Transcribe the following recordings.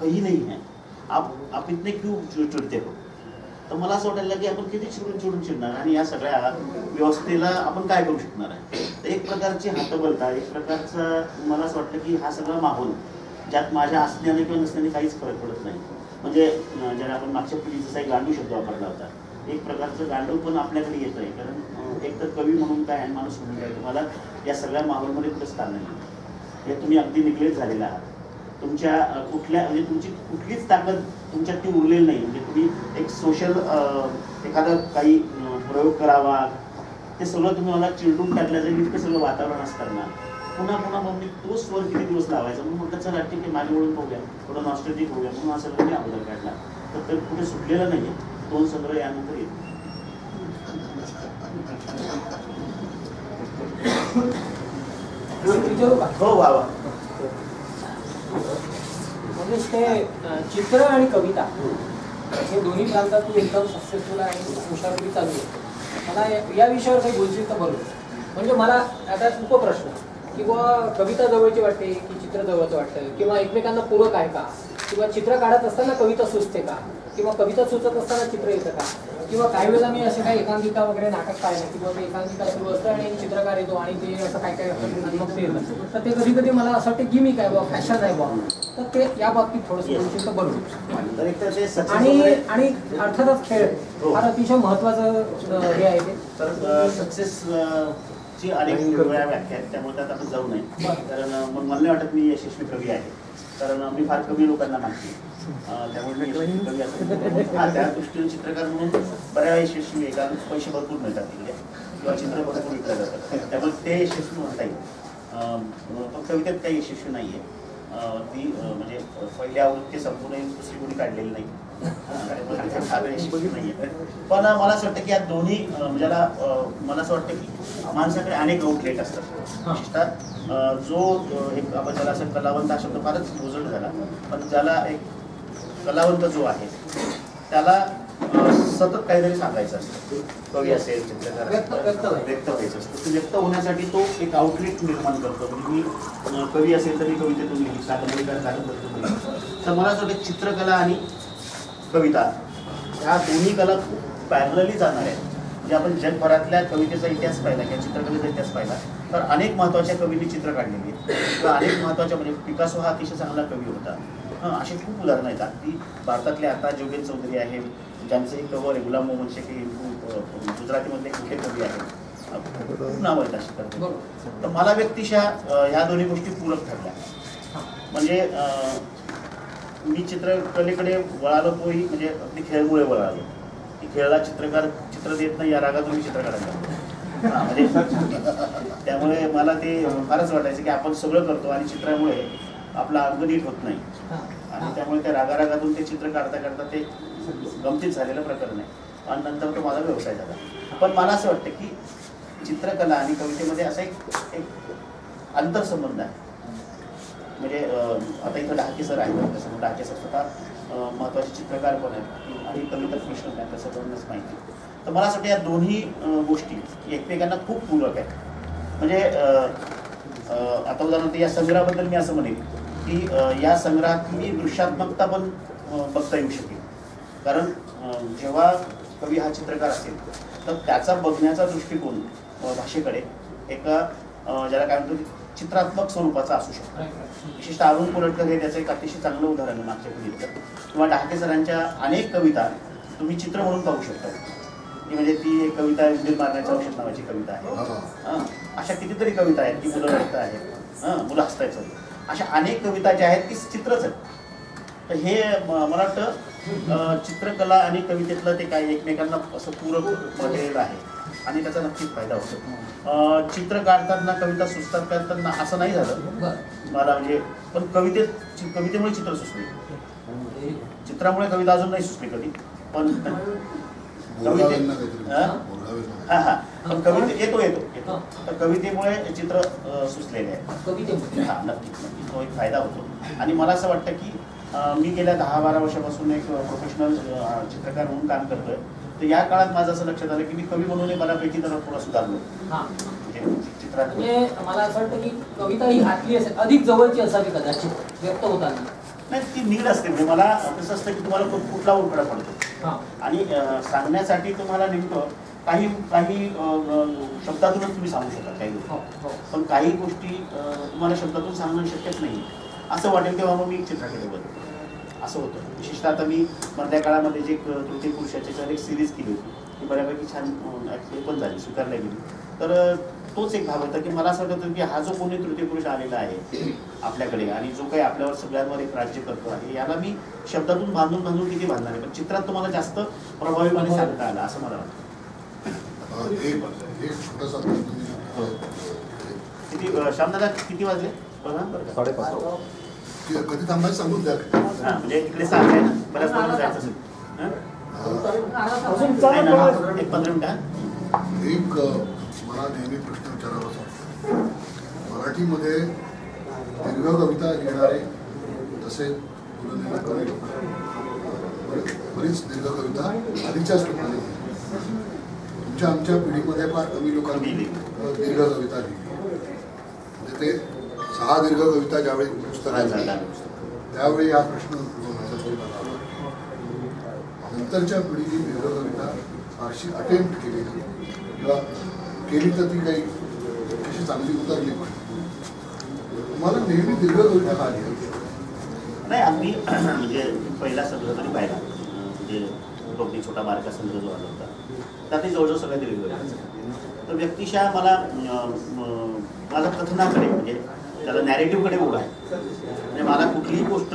कहीं नहीं है, आप इतने क्यों चिडते हो. तर मला असं वाटायला की आपण किती चिडणार आणि या सगळ्या व्यवस्थेला आपण काय करू शकणार आहे. तर एक प्रकारची हातबलता, एक प्रकारचं मला असं वाटतं की हा सगळा माहोल ज्यात माझ्या असण्याने किंवा नसण्याने काहीच फरक पडत नाही. म्हणजे ज्याला आपण मागच्या पिढीचा जसा एक गांडू शब्द वापरला होता, एक प्रकारचं गांडू पण आपल्याकडे येत आहे. कारण एक तर कवी म्हणून काय आणि माणूस म्हणून काय, तुम्हाला या सगळ्या माहोलमध्ये कुठं स्थान नाही. हे तुम्ही अगदी निग्लेक्ट झालेला आहात. तुमच्या कुठल्या म्हणजे तुमची कुठलीच ताकद तुमच्यात ती उरलेली नाही. म्हणजे तुम्ही एक सोशल एखादा काही प्रयोग करावा, ते सगळं तुम्ही मला चिरडून टाकल्याचं इतकं सगळं वातावरण असताना पुन्हा पुन्हा मग मी तो स्वर किती दिवस लावायचा. म्हणून म्हटलं चला ठीक आहे, माझ्याकडून बघूया, थोडं नॉस्टॅल्जिक होऊया म्हणून हा सगळं मी अगोदर काढला. तर ते कुठे सुटलेलं नाही आहे. 2 संग्रह यानंतर येतो. हो वा. म्हणजे ते चित्र आणि कविता हे दोन्ही प्रांतात तू एकदम सक्सेसफुल आणि हुशारपणे चालू आहे. मला या विषयावर काही बोलशील तर बरोबर. म्हणजे मला आता उपप्रश्न किंवा कविता जवळची वाटते की चित्र जवळचं वाटतं, किंवा एकमेकांना पूरक आहे का, किंवा चित्र काढत असताना कविता सुचते का, किंवा कविता सुचत असताना चित्र येतं का, किंवा काही वेळेला मी असे काही एकांकिका वगैरे नाटक पाहिलं किंवा ते एकांकिका सुरू असतं आणि चित्रकार येतो आणि ते असं काय काय मग ते येतं. तर ते कधी कधी मला असं वाटतं गिमिक आहे बाबा, फॅशन आहे बाबा. तर ते या बाबतीत थोडंसं बोलशील तर बरोबर. आणि अर्थातच खेळ फार अतिशय महत्वाचं हे आहे ते. तर सक्सेस ची अनेक वेगळ्या व्याख्या आहेत, त्यामुळे त्यात आपण जाऊ नये. कारण मग मला नाही वाटत मी यशस्वी कवी आहे, कारण मी फार कमी लोकांना मानते. त्यामुळे मी यशस्वी कवी असतो. त्या दृष्टीने चित्रकार म्हणून बऱ्याच यशस्वी आहे, कारण पैसे भरपूर मिळतात तिकडे किंवा चित्र भरपूर विकलं जातात, त्यामुळे ते यशस्वी म्हणता येईल. पण कवितेत काही यशस्वी नाही आहे. ती म्हणजे पहिल्या आवृत्ती संपूर्ण दुसरी कोणी काढलेली नाही, यशस्वी नाही आहे. पण मला असं वाटतं की या दोन्ही ज्याला मला असं वाटतं की माणसाकडे अनेक आउटलेट असतात. विशेषतः जो एक आपण ज्याला असं कलावंत हा शब्द फारच उजळ झाला, पण ज्याला एक कलावंत जो आहे त्याला सतत काहीतरी सांगायचं असतं. कवी असेल, चित्रकार व्यक्त व्हायचं असतं. व्यक्त होण्यासाठी तो एक आउटलेट निर्माण करतो. म्हणजे मी कवी असेल तरी कवितेतून लिहिली, कादंबरीकार कादंबरीतून लिहिली. तर मला असं वाटतं चित्रकला आणि कविता ह्या दोन्ही कला खूप पॅरलली जाणार आहेत. म्हणजे आपण जगभरातल्या कवितेचा इतिहास पाहिला किंवा चित्रकलेचा इतिहास पाहिला तर अनेक महत्त्वाच्या कवींनी चित्र काढलेली आहेत किंवा अनेक महत्त्वाच्या म्हणजे पिकासो हा अतिशय चांगला कवी होता. असे खूप उदाहरणं आहेत. अगदी भारतातले आता जोगेन चौधरी आहे, ज्यांचं एक कवर आहे गुलाम मोहम्मद शेखी, गुजरातीमधले कुठले कवी आहेत, खूप नाव आहेत अशी करतो. तर मला व्यक्तिशः ह्या दोन्ही गोष्टी पूरक ठरल्या. म्हणजे मी चित्रकलेकडे वळालो तोही म्हणजे अगदी खेळमुळे वळालो. की खेळाला चित्रकार चित्र देत नाही या रागातून मी चित्र काढायला म्हणजे त्यामुळे मला ते फारच वाटायचं की आपण सगळं करतो आणि चित्रामुळे आपला अंग नीट होत नाही, आणि त्यामुळे त्या रागारागातून ते चित्र काढता काढता ते गमतीत झालेलं प्रकरण आहे. आणि नंतर तो माझा व्यवसाय झाला. पण मला असं वाटतं की चित्रकला आणि कवितेमध्ये असा एक आंतरसंबंध आहे. म्हणजे आता इथं ढाके सर आहेत, तसं ढाके सर स्वतः महत्त्वाचे चित्रकार पण आहेत आणि कविता कृष्ण आहेत, तसं सर्वांनाच माहिती. तर मला असं वाटतं या दोन्ही गोष्टी एकमेकांना खूप पूरक आहेत. म्हणजे आता उदाहरणार्थ या संग्रहाबद्दल मी असं म्हणेन की या संग्रहातली दृश्यात्मकता पण बघता येऊ शकेल. कारण जेव्हा कवी हा चित्रकार असेल तर त्याचा बघण्याचा दृष्टिकोन भाषेकडे एका ज्याला काय म्हणतो चित्रात्मक स्वरूपाचा असू शकतो. विशेषतः अरुण कोलटकर हे त्याचं एक अतिशय चांगलं उदाहरण आहे मागच्या पिढीत. किंवा ढाके सरांच्या अनेक कविता तुम्ही चित्र म्हणून पाहू शकता. की म्हणजे ती एक कविता उंदीर मारण्याचं औषध नावाची कविता आहे. अशा कितीतरी कविता आहेत की मुलं रडत आहेत, मुलं हसतायचं. अशा अनेक कविता ज्या आहेत ती चित्रच आहेत. तर हे मला वाटतं चित्रकला आणि कवितेतलं ते काय एकमेकांना असं पूरक मटेरियल आहे आणि त्याचा नक्कीच फायदा होतो. चित्र काढताना कविता सुचतात करताना असं नाही झालं मला. म्हणजे पण कवितेमुळे चित्र सुचले, चित्रामुळे कविता अजून नाही सुचली कधी. पण पण कविते येतो तर कवितेमुळे चित्र सुचलेले आहे. हा नक्कीच तो एक फायदा होतो. आणि मला असं वाटतं की मी गेल्या 10-12 वर्षापासून एक प्रोफेशनल चित्रकार म्हणून काम करतोय. तर या काळात माझं असं लक्षात आलं की मी कवी म्हणून बऱ्यापैकी जरा थोडा सुधारलो. चित्रात म्हणजे मला असं वाटतं की कविता ही आतली असेल, अधिक जवळची असावी कदाचित व्यक्त होताना. नाही, ती नीड असते. म्हणजे मला कसं असतं की तुम्हाला कुठला उलकडा पडतो आणि सांगण्यासाठी तुम्हाला नेमकं काही काही शब्दातूनच तुम्ही सांगू शकता काही गोष्टी, पण काही गोष्टी तुम्हाला शब्दातून सांगणं शक्यच नाही असं वाटेल तेव्हा मग मी एक चित्राकडे बघतो. असं होतं. विशेषतः आता मी मधल्या काळामध्ये जे तृतीय पुरुषाची एक सिरीज केली होती ती बऱ्यापैकी छान हे पण झाली, स्वीकारल्या गेली. तर तोच एक भाग होता की मला असं वाटतं की हा जो कोणी तृतीय पुरुष आलेला आहे आपल्याकडे आणि जो काही आपल्यावर सगळ्यांवर एक राज्य करतो आहे, याला मी शब्दातून बांधून बांधून किती बांधणार आहे, पण चित्रात तुम्हाला जास्त प्रभावीपणे सांगता आलं असं मला वाटतं. किती श्यामदादा किती वाजले बघा बरं? 5:30. कधी थांबायचं सांगून द्या. हां, म्हणजे तिकडे 7 आहे ना, बऱ्याच पर्यंत जायचं असेल. एक 15 मिनिटं. एक मला नेहमी प्रश्न विचारावासा वाटतो. मराठीमध्ये दीर्घ कविता लिहिणारे तसे बरीच दीर्घ कविता आधीच्याच लोकांनी तुमच्या आमच्या पिढीमध्ये फार कमी लोकांनी दीर्घ कविता लिहिली. म्हणजे ते 6 दीर्घ कविता ज्यावेळी पुस्तकात झाल्या त्यावेळी हा प्रश्न नंतरच्या पिढीने दीर्घ कविता फारशी अटेम्प्ट केली किंवा केली तर ती काही अशी चांगली उतरली. पण तुम्हाला नेहमी दीर्घ कविता का लिहायची? नाही, आम्ही म्हणजे पहिला संग्रह तरी पाहिला, म्हणजे टोपी छोटा बारका संग्रह जो आला होता त्यातही जवळजवळ सगळ्या दीर्घ कविता. तर व्यक्तिशः मला माझा कथनाकडे म्हणजे त्याला नॅरेटिव्हकडे ओढ आहे. म्हणजे मला कुठलीही गोष्ट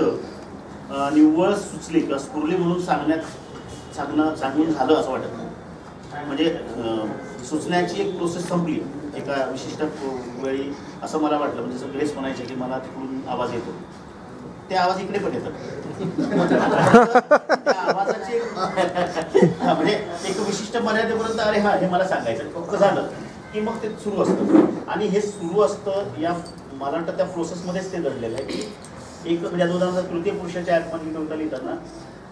निव्वळ सुचली किंवा स्फुरली म्हणून सांगून झालं असं वाटत नाही. म्हणजे सुचण्याची एक प्रोसेस संपली एका विशिष्ट वेळी असं मला वाटलं. म्हणजे जसं ग्रेस म्हणायचे की मला तिकडून आवाज येतो, ते आवाज इकडे पण येतात. त्या आवाजाची म्हणजे एक विशिष्ट मर्यादेपर्यंत अरे हा हे मला सांगायचं फक्त झालं की मग ते सुरू असतं. आणि हे सुरू असतं या मला वाटतं त्या प्रोसेसमध्येच ते घडलेलं आहे की एक म्हणजे उदाहरणार्थ तृतीय पुरुषाच्या आत्महत्या कविता लिहिताना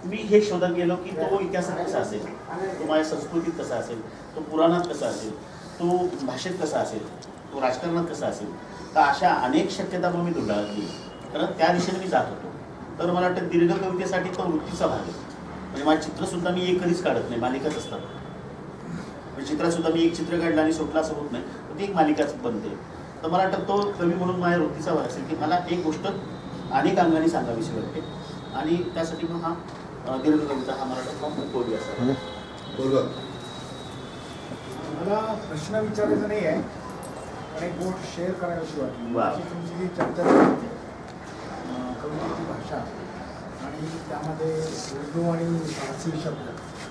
मी हे शोधत गेलो की तो इतिहासात कसा असेल, तो माझ्या संस्कृतीत कसा असेल, तो पुराणात कसा असेल, तो भाषेत कसा असेल, तो राजकारणात कसा असेल. तर अशा अनेक शक्यता मग मी धुंडाळली, कारण त्या दिशेने मी जात होतो. तर मला वाटतं दीर्घ कवितेसाठी तो वृत्तीचा भाग आहे. म्हणजे माझं चित्रसुद्धा मी एक कधीच काढत नाही, मालिकाच असतात. म्हणजे चित्रातसुद्धा मी एक चित्र काढलं आणि सुटलं असं होत नाही, तर ती एक मालिकाच बनते. तर मला वाटतं तो कवी म्हणून माझ्या वृत्तीचा भाग असेल की मला एक गोष्ट अनेक अंगाने सांगावीशी वाटते आणि त्यासाठी मग हा दीर्घ कविता हा मला वाटतं उपयोगी असा. बरोबर. मला प्रश्न विचारायचा नाही आहे, पण एक गोष्ट शेअर करायची वाटली. तुमची जी चर्चा झाली कवितेची भाषा आणि त्यामध्ये उर्दू आणि फारसी शब्द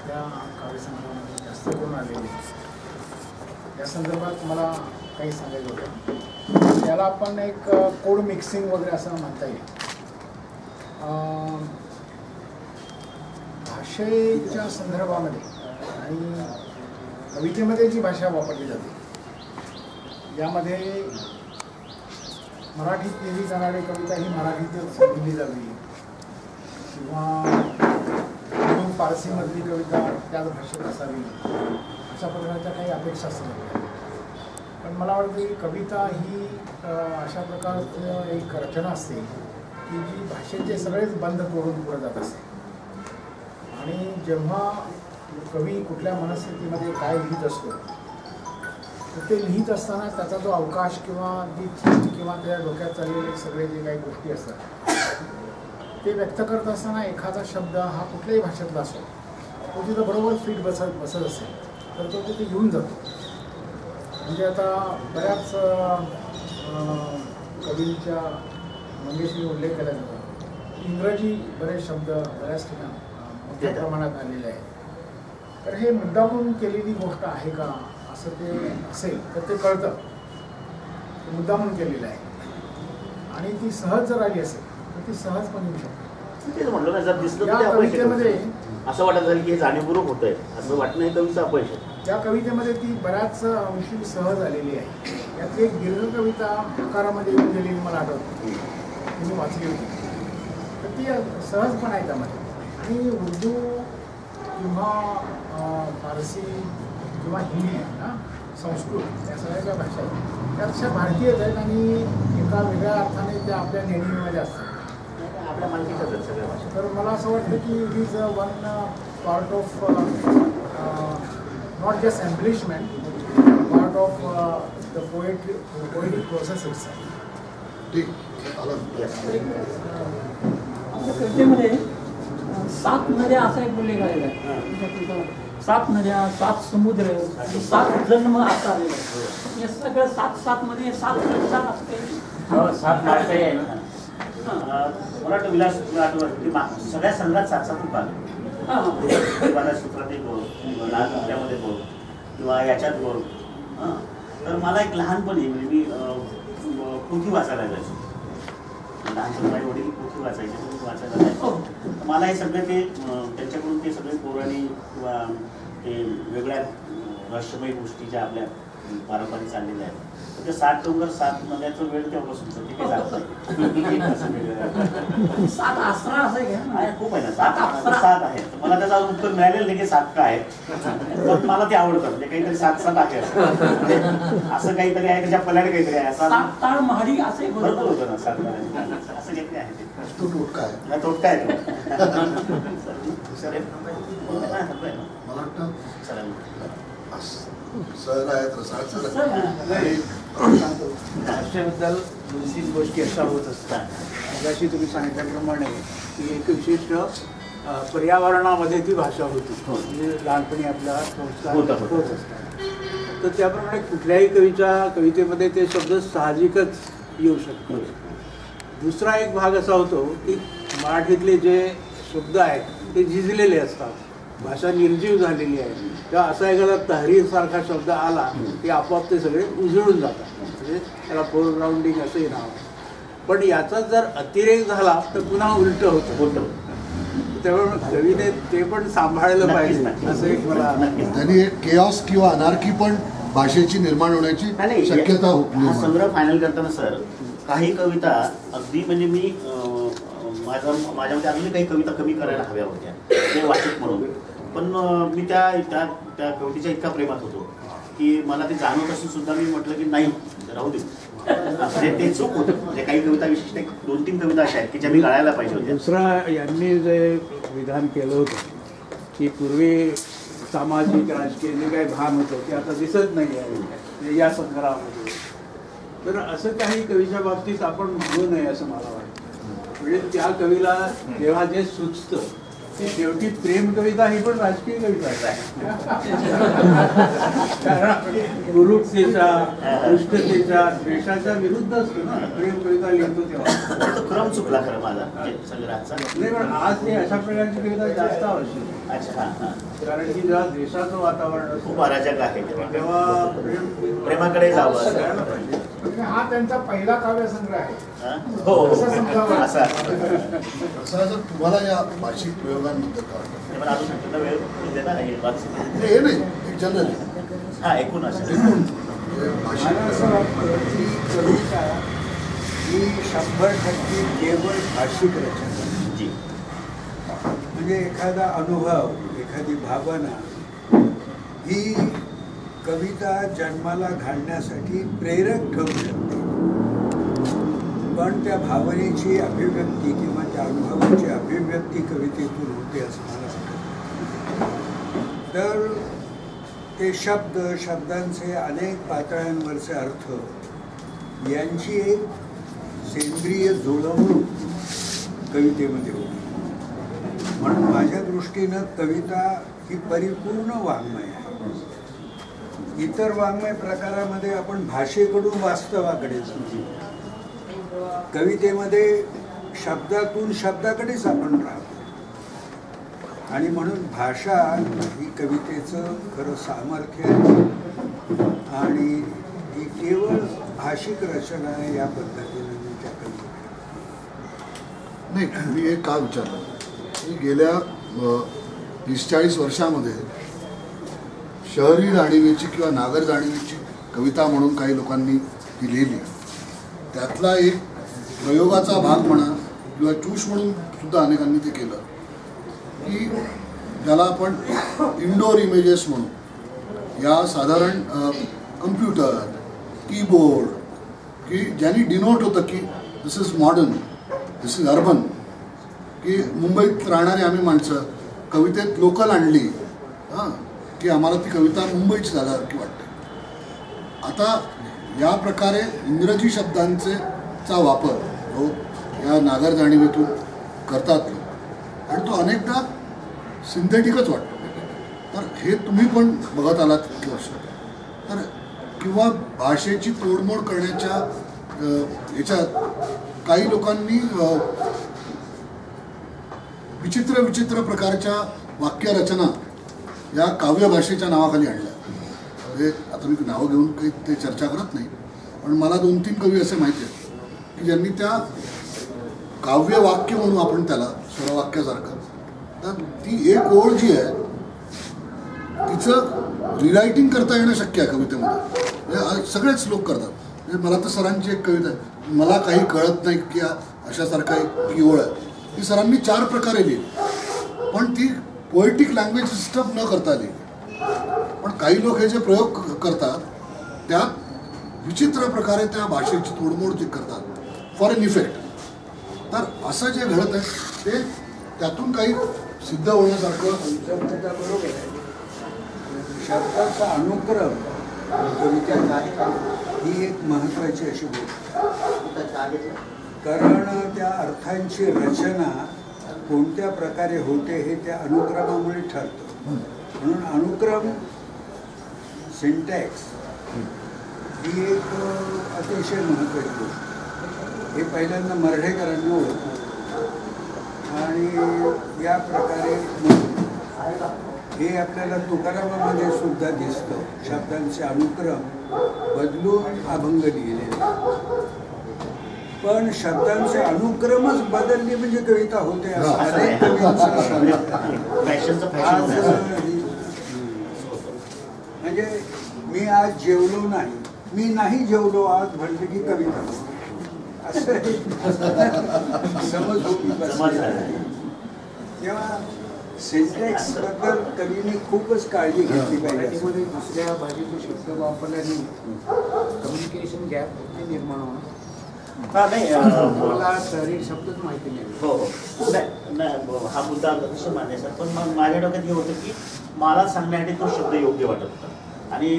त्या काव्यसंग्रहामध्ये जास्त करून आलेले, या संदर्भात मला काही सांगायचं होतं. त्याला आपण एक कोड मिक्सिंग वगैरे असं म्हणता येईल. भाषेच्या संदर्भामध्ये आणि कवितेमध्ये जी भाषा वापरली जाते यामध्ये मराठीत लिहिली जाणारी कविता ही मराठीतच लिहिली जावी किंवा फारसीमधली कविता त्याच भाषेत असावी अशा प्रकारच्या काही अपेक्षा असतात. पण मला वाटतं की कविता ही अशा प्रकारचं एक रचना असते की जी भाषेचे सगळेच बंध तोडून पुढे जात असते. आणि जेव्हा कवी कुठल्या मनस्थितीमध्ये काय लिहित असतो तर ते लिहित असताना त्याचा जो अवकाश किंवा जी थीम किंवा त्या डोक्यात चाललेले सगळे जे काही गोष्टी असतात ते व्यक्त करत असताना एखादा शब्द हा कुठल्याही भाषेतला असतो तो तिथं बरोबर फिट बसत असेल तर तो तिथे येऊन जातो. म्हणजे आता बऱ्याच कवींच्या मंगेशनी उल्लेख केला जातो इंग्रजी बरेच शब्द बऱ्याच ठिकाणी मोठ्या प्रमाणात आलेले आहेत. तर हे मुद्दामून केलेली गोष्ट आहे का असं ते असेल तर ते कळतं मुद्दामून केलेलं आहे. आणि ती सहज जर आली असेल तर ती सहजपणे येऊ शकते. तेच म्हणलं ना, जर दिसलं या कवितेमध्ये असं वाटत झालं की हे जाणीवपूर्वक होतंय असं वाटणं हे कवीचं अपयश आहे. त्या कवितेमध्ये ती बऱ्याच अंशी सहज आलेली आहे. यातली एक दीर्घ कविता आकारामध्ये येऊन गेलेली मला आठवते ती मी वाचली होती. तर ती सहजपण आहे त्यामध्ये. आणि उर्दू किंवा फारसी किंवा हिंदी संस्कृत या सगळ्या ज्या भाषा आहेत त्या तशा भारतीयच आहेत आणि एका वेगळ्या अर्थाने त्या आपल्या नेहमीमध्ये असतात. त्या मालकीच्याच आहेत सगळ्या भाषा. तर मला असं वाटतं की it is one part of not just embellishment, part of the poetic process itself. ठीक आला. आपल्या कवितेमध्ये 7 नद्या असा एक उल्लेख आलेला आहे. 7 नद्या, 7 समुद्र, 7 जन्म असा आलेला आहे. या सगळ्या 7 मध्ये 7 असं काही 7 मार्ग आहे ना. मला वाटतं विलास तुला आठवत की सगळ्या संघात 7 भाग आहेत. सूत्रात एक बोल, लाल किल्ल्यामध्ये बोल, किंवा याच्यात बोल. तर मला एक लहानपणी म्हणजे मी पोथी वाचायला जायचो. लहानपणी माझे वडील पोथी वाचायचे, पोथी वाचायला जायचो. मला हे सगळे ते त्यांच्याकडून ते सगळे पौराणिक किंवा ते वेगळ्या रहस्यमय गोष्टी ज्या आपल्या पारंपरिक चाललेल्या आहेत, तर ते 7 डोंगर 7 नद्याचं वेळ तेवढं सुचतं. ते काही जात नाही. 7 आसरा असं आहे का? खूप आहे ना, 7 आहे. मला त्याचं अजून उत्तर मिळालेलं नाही की 7 काय आहे, पण मला ते आवडतं. म्हणजे काहीतरी 7 आहे असं काहीतरी आहे, त्याच्या पल्याने काहीतरी आहे. 7 ताळ महाडी असं एक बरोबर होतं ना, 7 असं काहीतरी आहे. तो टोटका आहे. तोटका आहे तो. मला वाटतं चालेल. सर आहेत, रसाळ सर भाषेबद्दल 2-3 गोष्टी अशा होत असतात. मगाशी तुम्ही सांगितल्याप्रमाणे की एक विशिष्ट पर्यावरणामध्ये ती भाषा होती, म्हणजे लहानपणी आपल्या संस्कार होत असतात. तर त्याप्रमाणे कुठल्याही कवितेमध्ये ते शब्द साहजिकच येऊ शकतात. दुसरा एक भाग असा होतो की मराठीतले जे शब्द आहेत ते झिजलेले असतात, भाषा निर्जीव झालेली आहे. तेव्हा असा एखादा तहरीरसारखा शब्द आला की आपोआप ते सगळे उजळून जातात. म्हणजे त्याला फोरग्राउंडिंग असंही नाव आहे. पण याचा जर अतिरेक झाला तर पुन्हा उलटं होतं. त्यामुळे कवीने ते पण सांभाळलं पाहिजे असं एक मला. त्यांनी एक केऑस किंवा अनार्की पण भाषेची निर्माण होण्याची शक्यता हा संग्रह फायनल करताना सर काही कविता अगदी म्हणजे मी माझ्यामध्ये अजूनही काही कविता कमी करायला हव्या होत्या ते वाचक म्हणून. पण मी त्या कवितेच्या इतका प्रेमात होतो की मला ते जाणवत असून सुद्धा मी म्हटलं की नाही राहू दे. ते चूक होतं. म्हणजे काही कविता विशिष्ट 2-3 कविता अशा आहेत की ज्या मी गाळायला पाहिजे होत्या. दुसरा यांनी जे विधान केलं होतं की पूर्वी सामाजिक राजकीय जे काही भान होतं ते आता दिसत नाही आहे या संग्रहामध्ये. तर असं काही कवीच्या बाबतीत आपण म्हणू नये असं मला वाटतं. म्हणजे त्या कवीला जेव्हा जे सुचतं ते शेवटी प्रेम कविता ही पण राजकीय कविता आहे. गुरुतेच्या दुष्टतेच्या द्वेषाच्या विरुद्ध असतो ना प्रेम कविता लिहितो तेव्हा. तो क्रम चुकला खरं माझा संग्रहाचा. नाही पण आज ते अशा प्रकारची कविता जास्त आवश्यक. अच्छा. हां. कारण की जेव्हा देशाचं वातावरण खूप अराजक आहे तेव्हा प्रेमाकडे जावं असं. हा त्यांचा पहिला काव्यसंग्रह आहे. हो असं जर तुम्हाला या भाषिक प्रयोगांबद्दल काय वाटतं? अजून त्यांना वेळ देता नाही हे नाही एक जनरली हा एकूण असं भाषिक मला असं वाटतं की कविता ही 100% केवळ भाषिक रचना. जी. म्हणजे एखादा अनुभव, एखादी भावना ही कविता जन्माला घालण्यासाठी प्रेरक ठरू शकते. पण त्या भावनेची अभिव्यक्ती किंवा त्या अनुभवाची अभिव्यक्ती कवितेतून होते असं मला वाटतं. तर ते शब्दांचे अनेक पातळ्यांवरचे अर्थ यांची एक सेंद्रिय जुळवणूक कवितेमध्ये होती. म्हणून माझ्या दृष्टीनं कविता ही परिपूर्ण वाङ्मय आहे. इतर वाङ्मय प्रकारामध्ये आपण भाषेकडून वास्तवाकडे जातो. कवितेमध्ये शब्दातून शब्दाकडेच आपण राहतो. आणि म्हणून भाषा ही कवितेचं खरं सामर्थ्य आहे आणि ही केवळ भाषिक रचना आहे या पद्धतीने मी त्या कविता. नाही मी एक का विचारलं की गेल्या 30-40 वर्षामध्ये शहरी जाणीवेची किंवा नागर जाणीवेची कविता म्हणून काही लोकांनी ती लिहिली. त्यातला एक प्रयोगाचा भाग म्हणा किंवा चूष म्हणून सुद्धा अनेकांनी ते केलं की ज्याला आपण इंडोर इमेजेस म्हणू, या साधारण कम्प्युटर कीबोर्ड की ज्यांनी डिनोट होतं की this is modern, this is urban, की मुंबईत राहणारी आम्ही माणसं कवितेत लोकल आणली हां की आम्हाला ती कविता मुंबईची झाल्यासारखी वाटते. आता या प्रकारे इंग्रजी शब्दांचा वापर जो या नागर जाणीवेतून करतात लोक आणि तो अनेकदा सिंथेटिकच वाटतो. तर हे तुम्ही पण बघत आलात किती वर्ष तर किंवा भाषेची तोडमोड करण्याच्या याच्यात काही लोकांनी विचित्र विचित्र प्रकारच्या वाक्यरचना या काव्यभाषेच्या नावाखाली आणल्या. म्हणजे आता मी नावं घेऊन काही ते चर्चा करत नाही पण मला 2-3 कवी असे माहिती आहेत की ज्यांनी त्या काव्यवाक्य म्हणून आपण त्याला स्वरवाक्यासारखं तर ती एक ओळ जी आहे तिचं रिरायटिंग करता येणं शक्य आहे कवितेमध्ये. म्हणजे सगळेच लोक करतात. म्हणजे मला तर सरांची एक कविता आहे मला काही कळत नाही की अशासारखा एक ती ओळ आहे ती सरांनी 4 प्रकारे लिहिली पण ती पोएटिक लँग्वेज सिस्टम न करता लिहिली. पण काही लोक हे जे प्रयोग करतात त्यात विचित्र प्रकारे त्या भाषेची तोडमोड जी करतात फॉर एन इफेक्ट. तर असं जे घडत आहे ते त्यातून काही सिद्ध होण्यासारखं बरोबर आहे. शब्दाचा अनुक्रम कवितेत ही एक महत्त्वाची अशी गोष्ट कारण त्या अर्थांची रचना कोणत्या प्रकारे होते हे त्या अनुक्रमामुळे ठरतं. म्हणून अनुक्रम सिंटॅक्स ही एक अतिशय महत्त्वाची गोष्ट. हे पहिल्यांदा मर्ढेकरांनी ओळखलं आणि या प्रकारे हे आपल्याला तुकारामामध्ये सुद्धा दिसतं. शब्दांचे अनुक्रम बदलून अभंग लिहिलेले पण शब्दांचे अनुक्रमच बदलले म्हणजे कविता होते असं अनेक म्हणजे मी आज जेवलो नाही मी नाही जेवलो आज म्हटलं की कविता असं समज होती. तेव्हा सिंटॅक्स बद्दल कवीने खूपच काळजी घेतली पाहिजे. दुसऱ्या भाषेचे शब्द वापरल्याने कम्युनिकेशन गॅप निर्माण होणं. मला शरीर शब्दच माहिती नाही. हो नाही हा मुद्दा अतिशय मान्य सर पण मग माझ्या डोक्यात हे होतं की मला सांगण्यासाठी तो शब्द योग्य वाटत होता आणि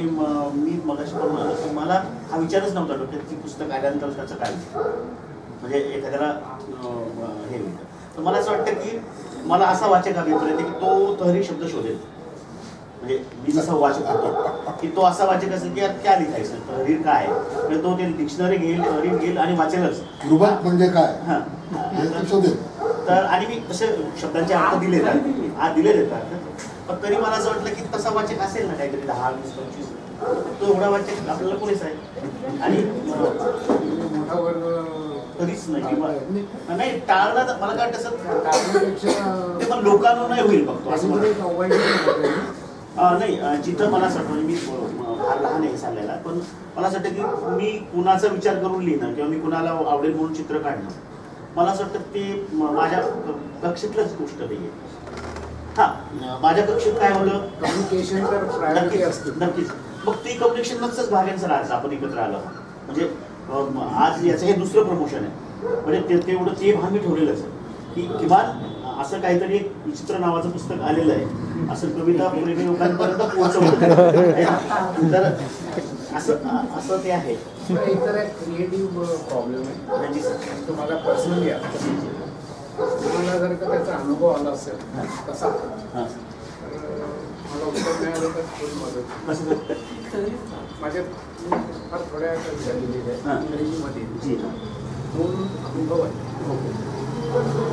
मी मगाशी पण म्हणालो की मला हा विचारच नव्हता डोक्यात की पुस्तक आल्यानंतर त्याचं काय म्हणजे एखाद्याला हे होतं. तर मला असं वाटतं की मला असा वाचक अभिप्राय की तो तहरी शब्द शोधेल. म्हणजे मी जसा वाचक होतो की तो असा वाचक असेल की यार क्या लिहायचं तहरीर काय म्हणजे तो ते डिक्शनरी घेईल तहरीर घेईल आणि वाचेलच. रुबाब म्हणजे काय हां शोधेल. तर आणि मी तसे शब्दांचे अर्थ दिले देतात पण तरी मला असं वाटलं की तसा वाचक असेल ना काहीतरी 10, 20, 25 तो एवढा वाचक आपल्याला पुरेसा आहे. आणि मोठा वर्ग कधीच नाही किंवा नाही टाळला तर मला काय वाटतं ते पण लोकांना नाही होईल बघतो असं नाही. जिथं मला असं वाटतं मी फार लहान आहे सांगायला पण मला असं वाटतं की मी कुणाचा विचार करून लिहिणं किंवा मी कुणाला आवडेल म्हणून चित्र काढणं मला असं वाटतं ते माझ्या कक्षेतलंच गोष्ट नाही आहे. हां माझ्या कक्षेत काय होतं कम्युनिकेशन तर प्रायोरिटी असते. नक्कीच मग ते कम्युनिकेशन नक्कीच भागांचं राहायचं आपण एकत्र आलो म्हणजे आज याचं हे दुसरं प्रमोशन आहे म्हणजे तेवढं ते भाग मी ठेवलेलंच आहे की किमान असं काहीतरी एक विचित्र नावाचं पुस्तक आलेलं आहे असं कविता प्रेमी लोकांपर्यंत पोहोचवलं तर असं ते आहे. इतर एक क्रिएटिव्ह प्रॉब्लेम आहे तुम्हाला पर्सनली तुम्हाला जर का त्याचा अनुभव आला असेल तसा मला उत्तर मिळालं तर थोडी मदत. माझ्या फार थोड्या कविता लिहिलेल्या आहेत इंग्रजीमध्ये दोन अनुभव आहेत.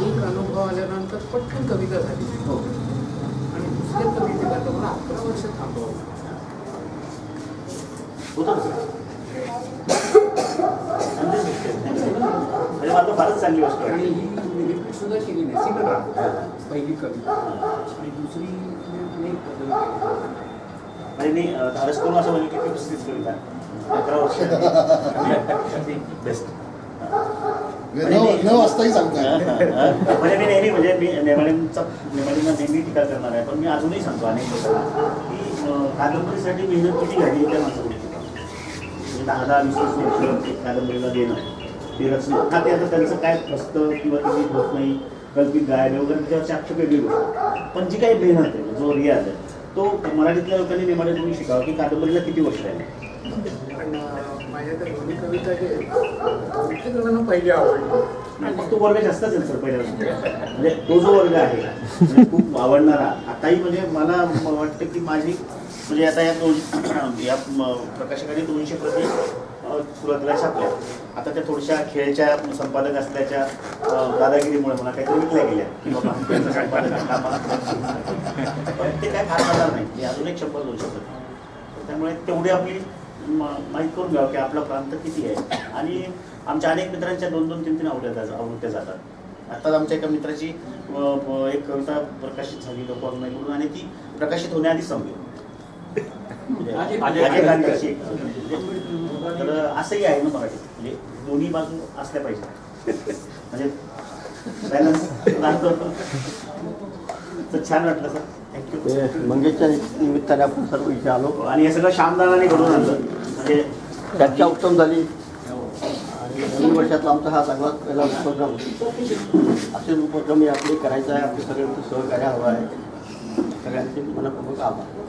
एक अनुभव आल्यानंतर पटकन कविता झाली आणि दुसऱ्या कवितेला तर मला 11 वर्ष थांबवलं होतं फारच चांगली गोष्ट आणि ही रिपीट सुद्धा केली नाही. सिंगल राहत पहिली कविता आणि दुसरी अनेक कविता म्हणजे मी धाडस करून असं म्हणजे की दुसरीच कविता 11 वर्ष बेस्ट न वाचताही सांगताय. म्हणजे मी नेहमी म्हणजे मी नेमाडींना नेहमी टीका करणार आहे पण मी अजूनही सांगतो अनेक लोकांना की कादंबरीसाठी मेहनत किती घ्यावी त्या माणसाकडे म्हणजे 10-20 वर्ष कादंबरीला देणं ती रचना हा ते आता त्यांचं काय असतं किंवा तुम्ही होत नाही कल्पित गायब वगैरे त्याच्यावरची आक्षेप वेगळी गोष्ट. पण जी काही मेहनत आहे, जो रियाज आहे, तो मराठीतल्या लोकांनी नेमाडे तुम्ही शिकावं की कादंबरीला किती वर्ष राहिले. पण माझ्या त्या दोन्ही कविता जे आहेत, जणांना पहिली आवडली. मग तो वर्ग जास्तच आहे सर पहिल्यापासून. म्हणजे तो जो वर्ग आहे म्हणजे खूप आवडणारा आताही म्हणजे मला वाटतं की माझी म्हणजे आता या प्रकाशकाने 200 प्रती सुरुवातीला छापल्या. आता त्या थोड्याशा खेळच्या संपादक असल्याच्या दादागिरीमुळे मला काहीतरी विकल्या गेल्या की बाबा संपादक पण ते काय फार करणार नाही. मी अजून एक 100-200 प्रती. त्यामुळे तेवढी आपली माहीत करून घ्यावं की आपला प्रांत किती आहे. आणि आमच्या अनेक मित्रांच्या 2-2, 3-3 आवृत्त्या जातात. आत्ताच आमच्या एका मित्राची एक कविता प्रकाशित झाली लोकवाङ्मयकडून आणि ती प्रकाशित होण्याआधीच संपली. तर असंही आहे ना मराठी, म्हणजे दोन्ही बाजू असल्या पाहिजे. म्हणजे बॅलन्स तर छान वाटलं सर. थँक्यू. मंगेशच्या निमित्ताने आपण सर्व इथे आलो आणि हे सगळं श्यामदानाने घडून आणलं. म्हणजे चर्चा उत्तम झाली आणि नवीन वर्षातला आमचा हा चांगला पहिला उपक्रम. असेच उपक्रम आपले करायचा आहे. आपले सगळ्यांचं सहकार्य हवं आहे. सगळ्यांचे मनपूर्वक आभार.